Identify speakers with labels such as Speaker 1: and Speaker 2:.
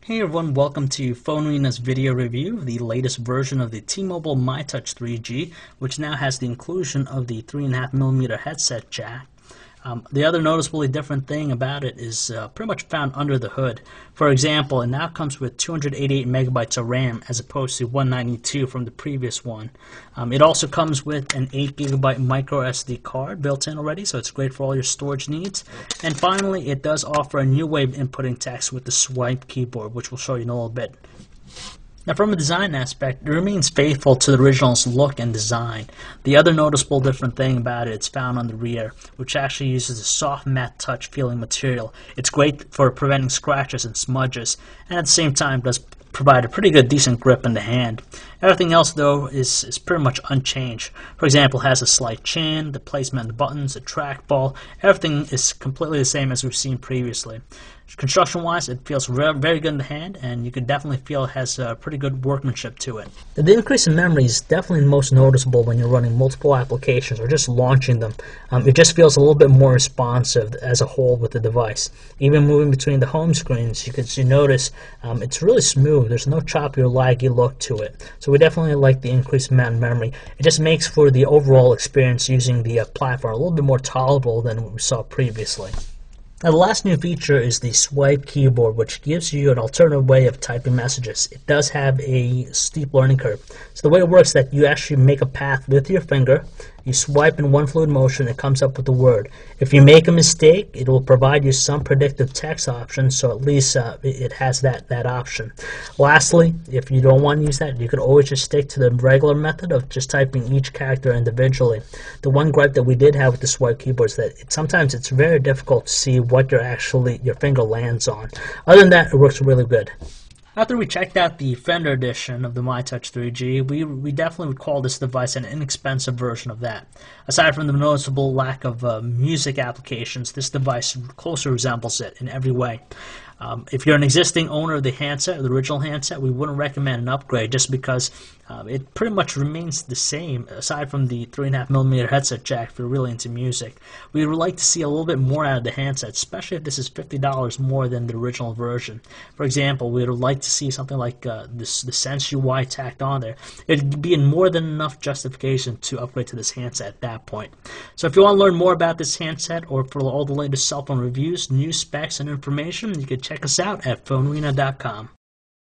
Speaker 1: Hey everyone, welcome to PhoneArena's video review of the latest version of the T-Mobile myTouch 3G, which now has the inclusion of the 3.5mm headset jack. The other noticeably different thing about it is pretty much found under the hood. For example, it now comes with 288 megabytes of RAM as opposed to 192 from the previous one. It also comes with an 8 gigabyte micro SD card built in already, so it's great for all your storage needs. And finally, it does offer a new way of inputting text with the swipe keyboard, which we'll show you in a little bit. Now, from a design aspect, it remains faithful to the original's look and design. The other noticeable different thing about it is found on the rear, which actually uses a soft matte touch feeling material. It's great for preventing scratches and smudges, and at the same time does provide a pretty good decent grip in the hand. Everything else though is pretty much unchanged. For example, it has a slight chin, the placement of the buttons, the trackball. Everything is completely the same as we've seen previously. Construction wise, it feels very good in the hand, and you can definitely feel it has pretty good workmanship to it. The increase in memory is definitely most noticeable when you're running multiple applications or just launching them. It just feels a little bit more responsive as a whole with the device. Even moving between the home screens, you notice it's really smooth. There's no choppy or laggy look to it. So we definitely like the increased amount of memory. It just makes for the overall experience using the platform a little bit more tolerable than what we saw previously. Now, the last new feature is the swipe keyboard, which gives you an alternative way of typing messages. It does have a steep learning curve. So the way it works is that you actually make a path with your finger. You swipe in one fluid motion, it comes up with the word. If you make a mistake, it will provide you some predictive text options, so at least it has that option. Lastly, if you don't want to use that, you could always just stick to the regular method of just typing each character individually. The one gripe that we did have with the swipe keyboard is that sometimes it's very difficult to see what your finger lands on. Other than that, it works really good. After we checked out the Fender edition of the myTouch 3G, we definitely would call this device an inexpensive version of that. Aside from the noticeable lack of music applications, this device closely resembles it in every way. If you're an existing owner of the handset, the original handset, we wouldn't recommend an upgrade just because it pretty much remains the same aside from the 3.5mm headset jack if you're really into music. We would like to see a little bit more out of the handset, especially if this is $50 more than the original version. For example, we would like to see something like the Sense UI tacked on there. It would be more than enough justification to upgrade to this handset at that point. So if you want to learn more about this handset or for all the latest cell phone reviews, news, specs, and information, you can check us out at phonearena.com.